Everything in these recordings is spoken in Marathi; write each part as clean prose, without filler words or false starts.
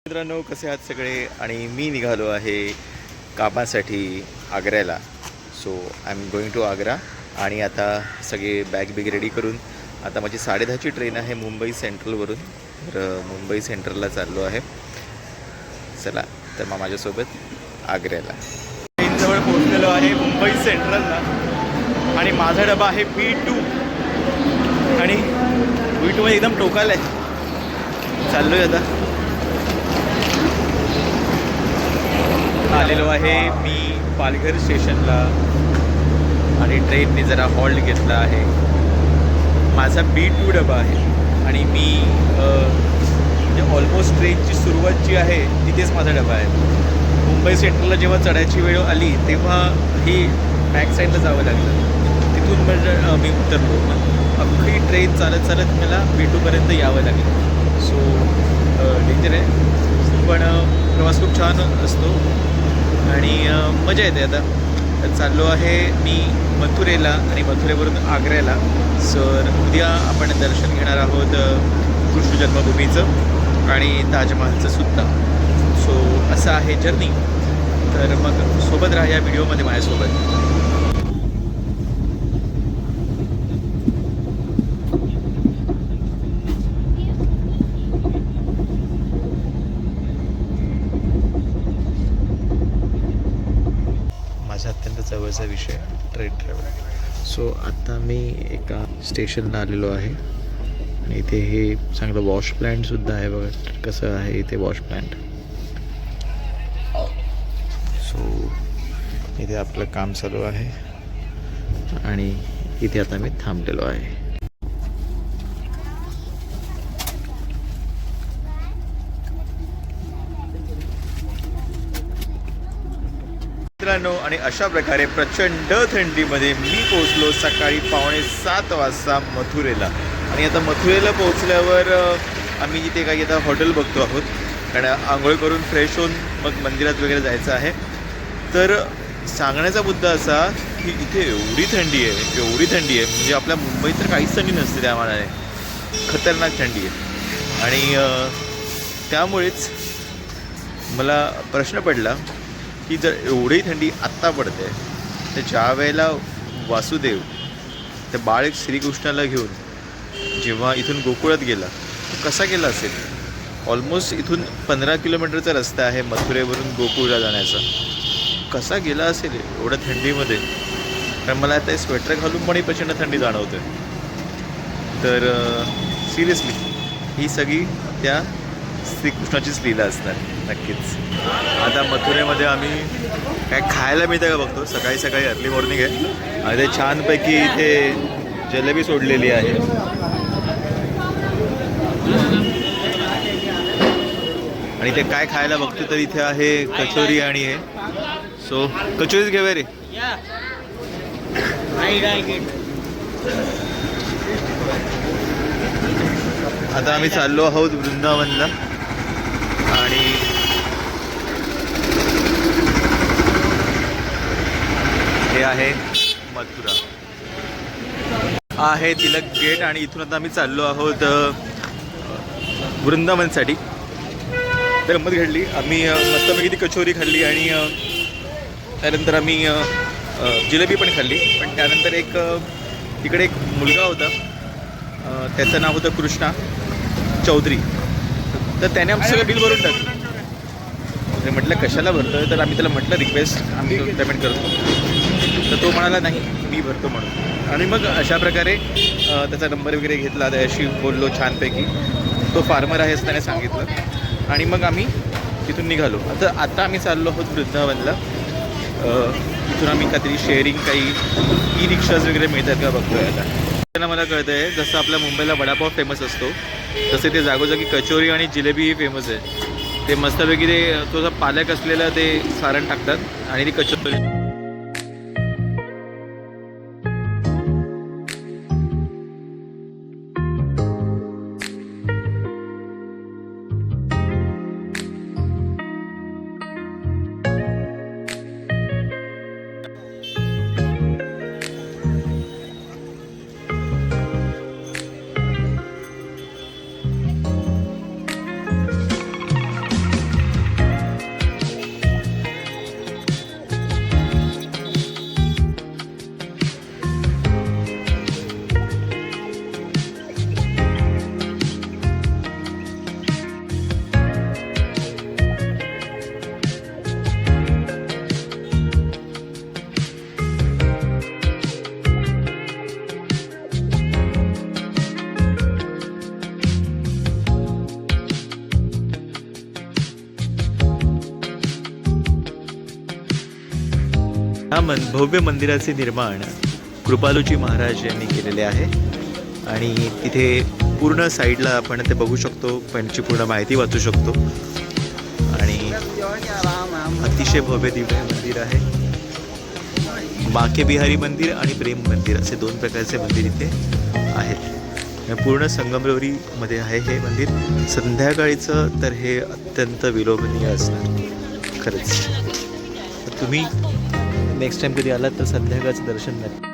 मित्रांनो, कसे आहात सगळे? आणि मी निघालो आहे कामासाठी आग्र्याला. So I am going to Agra. आणि आता सगळे बॅग बिग रेडी करून आता माझी 10:30ची ट्रेन आहे मुंबई सेंट्रलवरून. तर मुंबई सेंट्रलला चाललो आहे. चला तर मग माझ्यासोबत आग्र्याला. ट्रेनजवळ पोहोचलेलो आहे मुंबई सेंट्रलला. आणि माझा डबा आहे B2. आणि B2 एकदम टोकाला आहे. चाललो आहे आता. आलेलो आहे मी पालघर स्टेशनला. आणि ट्रेनने जरा हॉल्ट घेतला आहे. माझा B2 डबा आहे. आणि मी म्हणजे ऑलमोस्ट ट्रेनची सुरुवात जी आहे तिथेच माझा डबा आहे. मुंबई सेंट्रलला जेव्हा चढायची वेळ आली तेव्हा ही बॅक साईडला जावं लागलं. तिथून म्हणजे मी उतरलो. अख्खी ट्रेन चालत चालत मला B2पर्यंत यावं लागलं. सो डेंजर आहे, पण प्रवास खूप छान असतो आणि मजा येते. आता चाललो आहे मी मथुरेला आणि मथुरेवरून आग्र्याला. सर उद्या आपण दर्शन घेणार आहोत कृष्ण जन्मभूमीचं आणि ताजमहलचं सुद्धा. सो असं आहे जर्नी. तर मग सोबत राहा या व्हिडिओमध्ये माझ्यासोबत. अत्यंत जवळचा विषय ट्रेन ट्रॅव्हल. सो आत्ता मी एका स्टेशनला आलेलो आहे आणि इथे हे चांगलं वॉश प्लॅन्टसुद्धा आहे. बघा कसं आहे इथे वॉश प्लॅन्ट. सो इथे आपलं काम चालू आहे आणि इथे आता मी थांबलेलो आहे. मित्रांनो, आणि अशा प्रकारे प्रचंड थंडीमध्ये मी पोहोचलो सकाळी 6:45 वाजता मथुरेला. आणि आता मथुरेला पोहोचल्यावर आम्ही जिथे काही आता हॉटेल बघतो आहोत, कारण आंघोळ करून फ्रेश होऊन मग मंदिरात वगैरे जायचं आहे. तर सांगण्याचा मुद्दा असा की इथे एवढी थंडी आहे म्हणजे आपल्या मुंबईत तर काहीच थंडी नसते. त्या मानाने खतरनाक थंडी आहे. आणि त्यामुळेच मला प्रश्न पडला की जर एवढी थंडी आत्ता पडते तर ज्या वेळेला वासुदेव त्या बाळ श्रीकृष्णाला घेऊन जेव्हा इथून गोकुळात गेला तो कसा गेला असेल. ऑलमोस्ट इथून 15 किलोमीटरचा रस्ता आहे मथुरेवरून गोकुळला जाण्याचा. कसा गेला असेल एवढ्या थंडीमध्ये. कारण मला आता स्वेटर घालून पण प्रचंड थंडी जाणवते. तर सिरियसली ही सगळी त्या श्रीकृष्णाचीच लीला असणार नक्कीच. आता मथुरेमध्ये आम्ही काय खायला मिळतं का बघतो. सकाळी सकाळी अर्ली मॉर्निंग आहे आणि ते छानपैकी इथे जलेबी सोडलेली आहे. आणि ते काय खायला बघतो तर इथे आहे कचोरी आणि हे. सो कचोरीच घेऊया रे. आता आम्ही चाललो आहोत वृंदावनला. आणि हे आहे मथुरा, आहे तिलक गेट. आणि इथून आता आम्ही चाललो आहोत वृंदावनसाठी. तर गंमत घडली, आम्ही मस्तपैकी ती कचोरी खाल्ली आणि त्यानंतर आम्ही जिलेबी पण खाल्ली. पण त्यानंतर तिकडे एक मुलगा होता, त्याचं नाव होतं कृष्णा चौधरी. तर त्याने आमचं सगळं बिल भरून टाकलं. म्हणजे म्हटलं कशाला भरतो आहे. तर आम्ही त्याला म्हटलं रिक्वेस्ट आम्ही पेमेंट करतो. तर तो म्हणाला नाही मी भरतो म्हणून. आणि मग अशा प्रकारे त्याचा नंबर वगैरे घेतला, त्याशी बोललो छानपैकी. तो फार्मर आहे असं त्याने सांगितलं. आणि मग आम्ही तिथून निघालो. आता आम्ही चाललो आहोत वृंदावनला. इथून आम्ही काहीतरी शेअरिंग काही रिक्षाज वगैरे मिळतात का बघतो आहे आता. त्यांना मला कळतं आहे जसं आपल्या मुंबईला वडापाव फेमस असतो तसे ते जागोजागी कचोरी आणि जिलेबी ही फेमस आहे. ते मस्तपैकी ते तो पालक असलेलं ते सारण टाकतात आणि ती कचोरी. भव्य मंदिराचे निर्माण कृपालूजी महाराज यांनी केलेले आहे आणि तिथे पूर्ण साईडला आपण ते बघू शकतो, त्यांची पूर्ण माहिती वाचू शकतो आणि अतिशय भव्य दिव्य मंदिर आहे. बाके बिहारी मंदिर आणि प्रेम मंदिर असे 2 प्रकारचे मंदिर इथे आहेत. पूर्ण संगमरवरीमध्ये आहे हे मंदिर. संध्याकाळीचं तर हे अत्यंत विलोभनीय असणार खरंच. तुम्ही नेक्स्ट टाइम कधी आलात तर संध्याकाळचं दर्शन नक्की.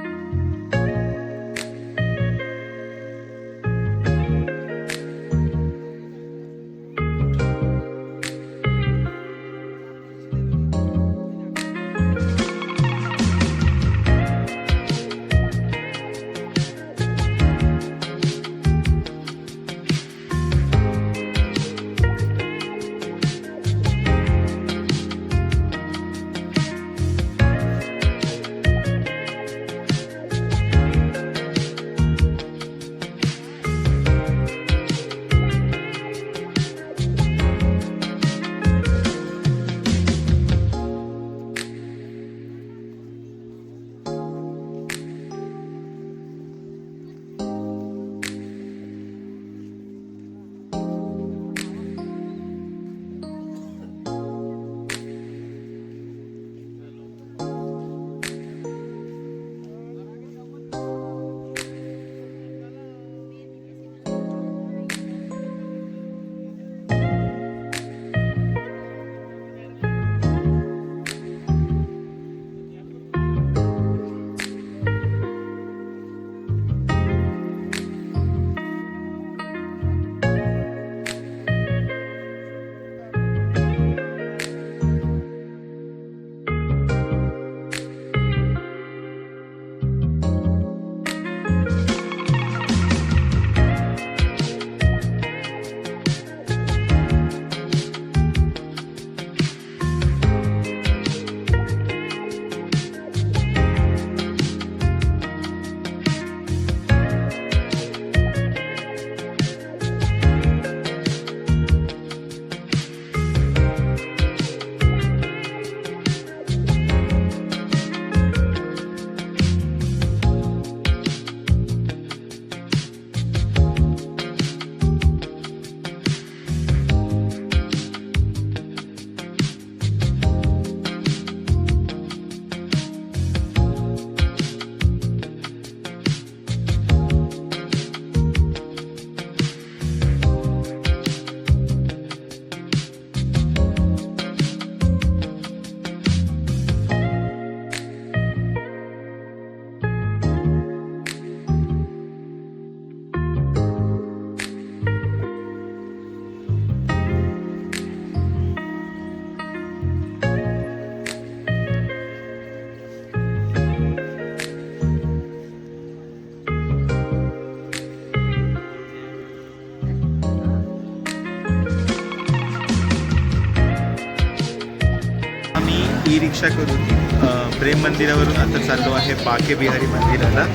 ई रिक्षा करून प्रेम मंदिरावरून आता चाललो आहे बाके बिहारी मंदिराला.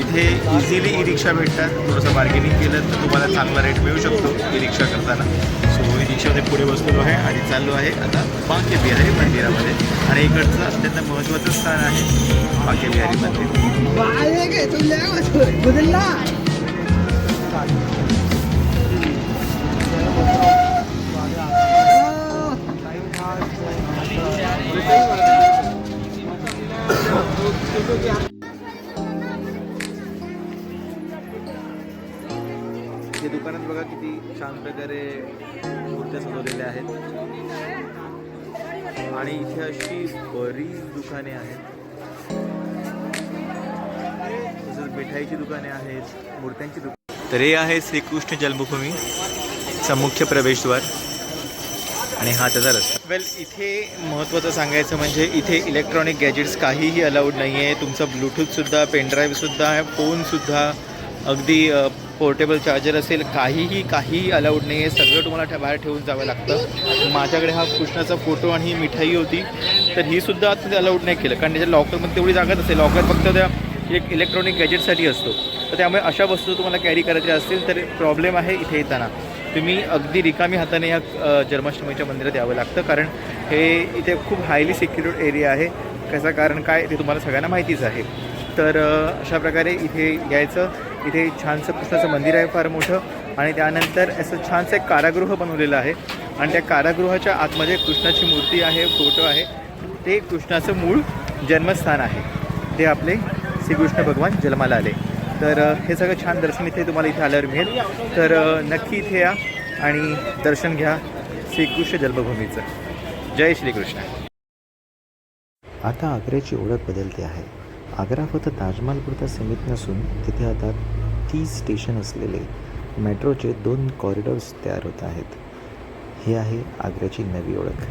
इथे इझिली ई रिक्षा भेटतात. थोडंसं बार्गेनिंग केलं तर तुम्हाला चांगला रेट मिळू शकतो ई रिक्षा करताना. सो ई रिक्षामध्ये पुढे बसलेलो आहे आणि चाललो आहे आता बाके बिहारी मंदिरामध्ये. आणि इकडचं अत्यंत महत्त्वाचं स्थान आहे बाके बिहारी मंदिर. हे दुकानात बघा किती छान प्रकारे मूर्त्या सजवलेल्या आहेत आणि इथे अशी बरीच दुकाने आहेत. तसंच मिठाईची दुकाने आहेत, मूर्त्यांची दुकाने. तर हे आहे श्रीकृष्ण जन्मभूमीचा मुख्य प्रवेशद्वार आणि हा त्याचा रस्ता. वेल, इथे महत्त्वाचं सांगायचं म्हणजे इथे इलेक्ट्रॉनिक गॅजेट्स काहीही अलाउड नाही आहे. तुमचं ब्लूटूथसुद्धा, पेनड्राईव्हसुद्धा आहे, फोनसुद्धा, अगदी पोर्टेबल चार्जर असेल, काहीही अलाउड नाही आहे. सगळं तुम्हाला बाहेर ठेवून जावं लागतं. माझ्याकडे हा कृष्णाचा फोटो आणि ही मिठाई होती, तर ही सुद्धा आतमध्ये अलाउड नाही केलं, कारण त्याच्या लॉकरमध्ये तेवढी जागाच असेल. लॉकर फक्त त्या एक इलेक्ट्रॉनिक गॅजेटसाठी असतो. तर त्यामुळे अशा वस्तू तुम्हाला कॅरी करायच्या असतील तर प्रॉब्लेम आहे. इथे येताना तुम्ही अगदी रिकामी हाताने या जन्माष्टमीच्या मंदिरात यावं लागतं, कारण हे इथे खूप हायली सिक्युर्ड एरिया आहे. त्याचं कारण काय ते तुम्हाला सगळ्यांना माहितीच आहे. तर अशा प्रकारे इथे यायचं. इथे छानसं कृष्णाचं मंदिर आहे फार मोठं, आणि त्यानंतर असं छानसं एक कारागृह बनवलेलं आहे, आणि त्या कारागृहाच्या आतमध्ये कृष्णाची मूर्ती आहे, फोटो आहे. ते कृष्णाचं मूळ जन्मस्थान आहे, ते आपले श्रीकृष्ण भगवान जन्माला आले. तर हे सगळं छान दर्शन इथे तुम्हाला इथे आल्यावर मिळेल. तर नक्की इथे या आणि दर्शन घ्या श्रीकृष्ण जन्मभूमीचं. जय श्रीकृष्ण. आता आग्र्याची ओळख बदलते आहे. आग्रा फक्त ताजमहालपुरता सीमित नसून तिथे आता 30 स्टेशन असलेले मेट्रोचे 2 कॉरिडॉर्स तयार होत आहेत. ही आहे आग्र्याची नवी ओळख.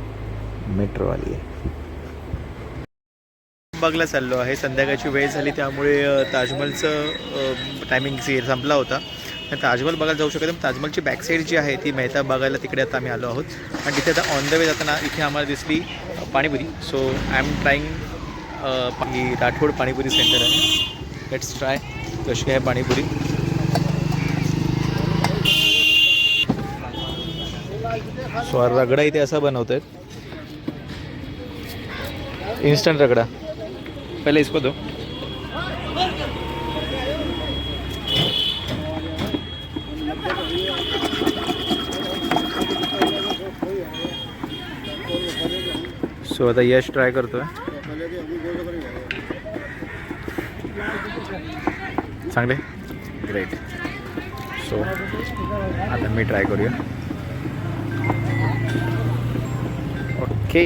मेट्रो आली आहे. बघला चाललो आहे. संध्याकाळची वेळ झाली त्यामुळे ताजमहलचं टायमिंग संपला होता. ताजमहल बघायला जाऊ शकतो. ताजमहलची बॅकसाईड जी आहे ती मेहता बघायला तिकडे आता आम्ही आलो आहोत. आणि तिथे आता ऑन द वे जाताना इथे आम्हाला दिसली panipuri. So I am trying Rathod panipuri centre आहे. लेट्स ट्राय कशी आहे पाणीपुरी. सो रगडा इथे असा बनवत आहेत. इंस्टंट रगडा. पहले इसको दो. सो आता यश ट्राय करतोय. चांगले. ग्रेट. सो आता मी ट्राय करूया. ओके.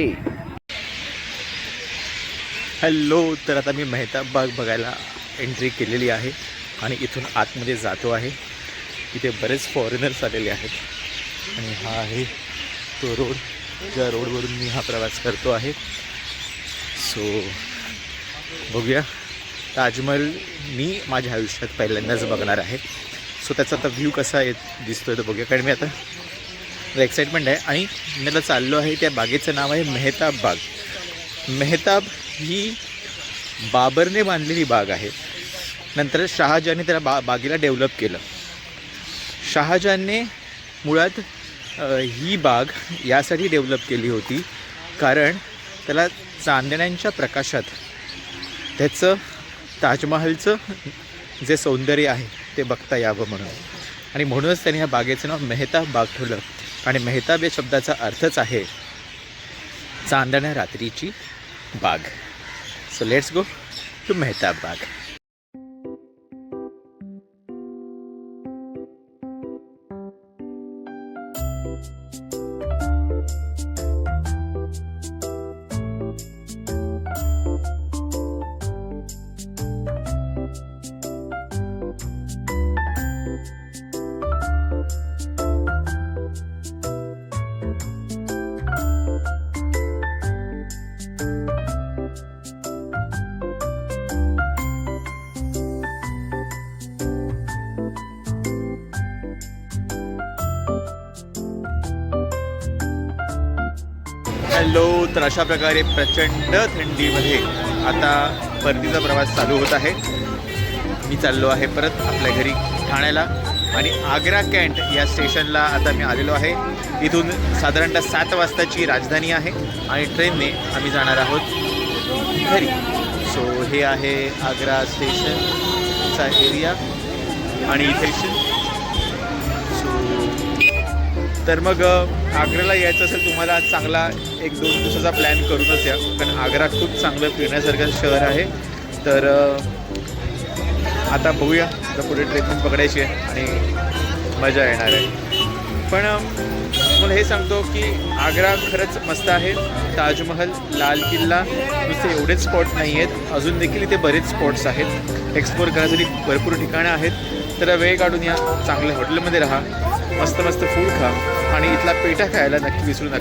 हॅलो. तर आता मी मेहता बाग बघायला एंट्री केलेली आहे आणि इथून आतमध्ये जातो आहे. इथे बरेच फॉरेनर्स आलेले आहेत आणि हा आहे तो रोड, ज्या रोडवरून मी हा प्रवास करतो आहे. सो बघूया. ताजमहल मी माझ्या आयुष्यात पहिल्यांदाच बघणार आहे. सो त्याचा आता व्ह्यू कसा दिसतो आहे तो बघूया. कारण मी आता एक्साइटमेंट आहे आणि मी आता चाललो आहे. त्या बागेचं नाव आहे मेहताब बाग. मेहताब ही बाबरने बांधलेली बाग आहे. नंतर शहाजहानने त्याला बागेला डेव्हलप केलं. शहाजहानने मुळात ही बाग यासाठी डेव्हलप केली होती कारण त्याला चांदण्यांच्या प्रकाशात त्याचं ताजमहलचं जे सौंदर्य आहे ते बघता यावं म्हणून. आणि म्हणूनच त्याने ह्या बागेचं नाव मेहताब बाग ठेवलं. आणि मेहताब या शब्दाचा अर्थच आहे चांदण्या रात्रीची बाग. So let's go to Mehtab Bagh. Hello. तर अशा प्रकारे प्रचंड थंडीमध्ये आता परतीचा प्रवास चालू होत आहे. मी चाललो आहे परत आपल्या घरी ठाण्याला. आणि आग्रा कॅन्ट या स्टेशनला आता मी आलेलो आहे. इथून साधारणतः 7 वाजताची राजधानी आहे आणि ट्रेनने आम्ही जाणार आहोत घरी. सो हे आहे आग्रा स्टेशनचा एरिया आणि इथे तर मग आग्र्याला यायचं असेल तुम्हाला चांगला 1-2 दिवसाचा प्लॅन करूनच या. कारण आग्रा खूप चांगलं फिरण्यासारखं शहर आहे. तर आता बघूया. आता पुढे ट्रेन पकडायची आहे आणि मजा येणार आहे. पण मला हे सांगतो की आग्रा खरंच मस्त आहे. ताजमहल, लाल किल्ला नुसते एवढेच स्पॉट नाही आहेत, अजून देखील इथे बरेच स्पॉट्स आहेत. एक्सप्लोर करण्यासाठी भरपूर ठिकाणं आहेत. तर वेळ काढून या. चांगल्या हॉटेलमध्ये राहा, मस्त मस्त फूड खा आणि इथला पेठा खायला नक्की विसरू नका.